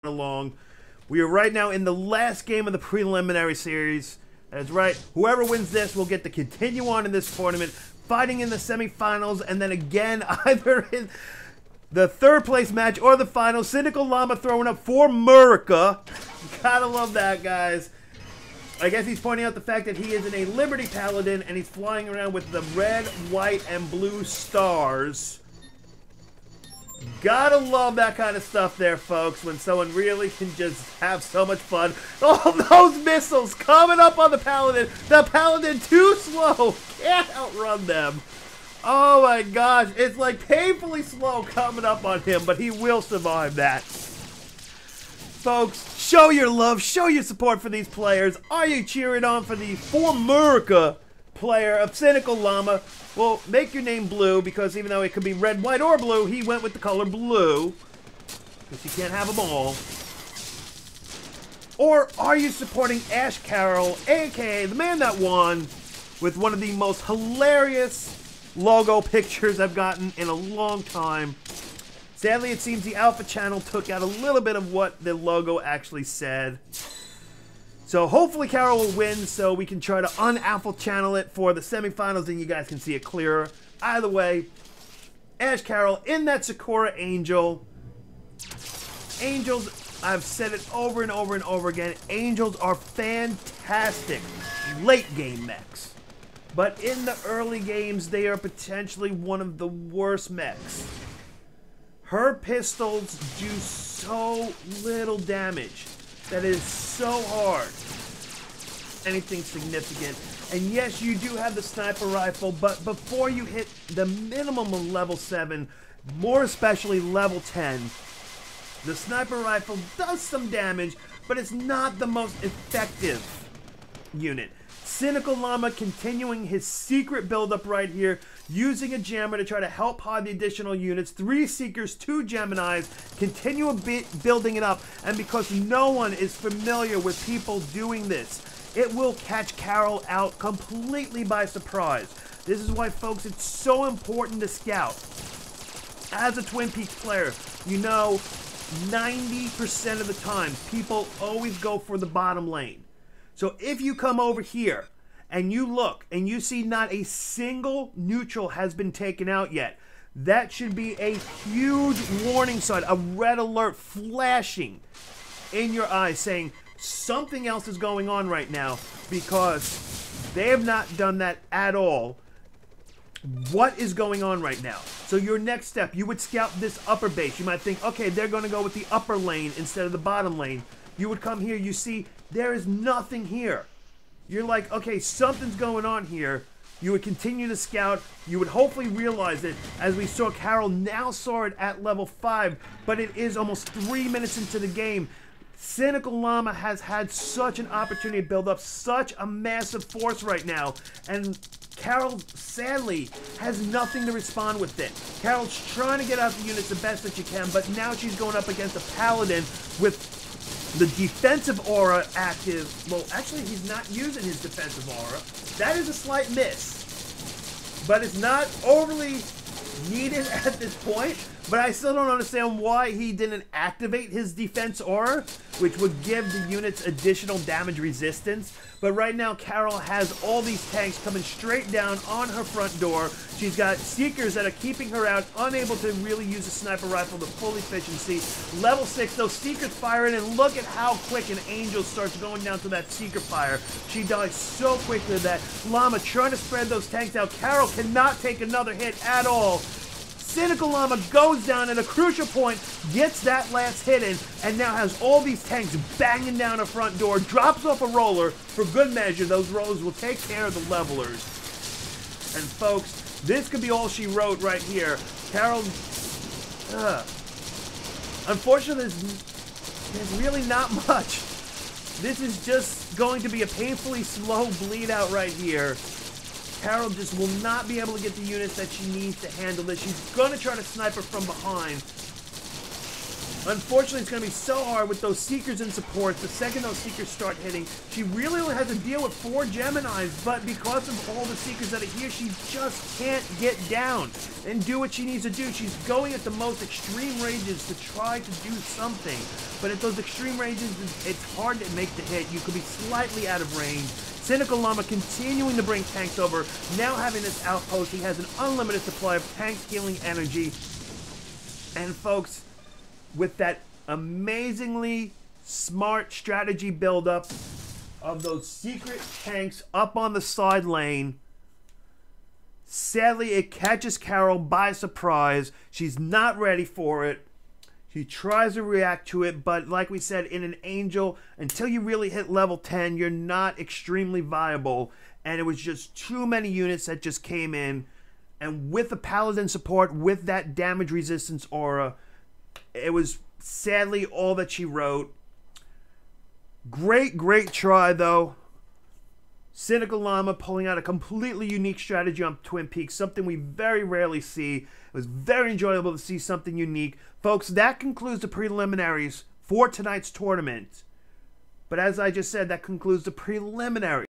along. We are right now in the last game of the preliminary series. That's right. Whoever wins this will get to continue on in this tournament, fighting in the semifinals, and then again either in the third place match or the final. cynicalllama throwing up for America. Gotta love that, guys. I guess he's pointing out the fact that he is in a Liberty Paladin and he's flying around with the red, white, and blue stars. Gotta love that kind of stuff there, folks, when someone really can just have so much fun. All those missiles coming up on the Paladin. The Paladin too slow. Can't outrun them. Oh my gosh. It's like painfully slow coming up on him, but he will survive that. Folks, show your love, show your support for these players. Are you cheering on for the For America player of cynicalllama? Well, make your name blue, because even though it could be red, white, or blue, he went with the color blue, because you can't have them all. Or are you supporting Ash Carroll, aka the man that won, with one of the most hilarious logo pictures I've gotten in a long time? Sadly, it seems the Alpha channel took out a little bit of what the logo actually said. So hopefully Carroll will win so we can try to un-Alpha channel it for the semifinals and you guys can see it clearer. Either way, Ash Carroll in that Sakura Angel. Angels, I've said it over and over and over again, Angels are fantastic late game mechs. But in the early games, they are potentially one of the worst mechs. Her pistols do so little damage that it is so hard. Anything significant. And yes, you do have the sniper rifle, but before you hit the minimum of level 7, more especially level 10, the sniper rifle does some damage, but it's not the most effective unit. cynicalllama continuing his secret buildup right here, using a jammer to try to help hide the additional units. 3 Seekers, 2 Geminis, continue building it up, and because no one is familiar with people doing this, it will catch Carroll out completely by surprise. This is why, folks, it's so important to scout. As a Twin Peaks player, you know 90% of the time, people always go for the bottom lane. So if you come over here and you look and you see not a single neutral has been taken out yet, that should be a huge warning sign, a red alert flashing in your eyes saying something else is going on right now, because they have not done that at all. What is going on right now? So your next step, you would scout this upper base. You might think, okay, they're going to go with the upper lane instead of the bottom lane. You would come here, you see there is nothing here. You're like, okay, something's going on here. You would continue to scout. You would hopefully realize it, as we saw Carroll now saw it at level 5, but it is almost 3 minutes into the game. cynicalllama has had such an opportunity to build up such a massive force right now, and Carroll, sadly, has nothing to respond with it. Carroll's trying to get out the units the best that she can, but now she's going up against a Paladin with the defensive aura active. Well, actually, he's not using his defensive aura. That is a slight miss, but it's not overly needed at this point. But I still don't understand why he didn't activate his defense aura, which would give the units additional damage resistance. But right now, Carroll has all these tanks coming straight down on her front door. She's got Seekers that are keeping her out, unable to really use a sniper rifle to full efficiency. Level 6, those Seekers firing, and look at how quick an Angel starts going down to that Seeker fire. She dies so quickly that Llama trying to spread those tanks out. Carroll cannot take another hit at all. cynicalllama goes down at a crucial point, gets that last hit in, and now has all these tanks banging down her front door, drops off a roller. For good measure, those rollers will take care of the levelers. And folks, this could be all she wrote right here. Carroll, unfortunately, there's really not much. This is just going to be a painfully slow bleed out right here. Carroll just will not be able to get the units that she needs to handle this. She's going to try to snipe her from behind. Unfortunately, it's going to be so hard with those Seekers in support. The second those Seekers start hitting, she really only has to deal with 4 Geminis, but because of all the Seekers that are here, she just can't get down and do what she needs to do. She's going at the most extreme ranges to try to do something, but at those extreme ranges, it's hard to make the hit. You could be slightly out of range. cynicalllama continuing to bring tanks over. Now having this outpost, he has an unlimited supply of tank healing energy. And folks, with that amazingly smart strategy buildup of those secret tanks up on the side lane, sadly it catches Carol by surprise. She's not ready for it. She tries to react to it, but like we said, in an Angel, until you really hit level 10, you're not extremely viable. And it was just too many units that just came in. And with the Paladin support, with that damage resistance aura, it was sadly all that she wrote. Great try though. cynicalllama pulling out a completely unique strategy on Twin Peaks, something we very rarely see. It was very enjoyable to see something unique. Folks, that concludes the preliminaries for tonight's tournament. But as I just said, that concludes the preliminaries.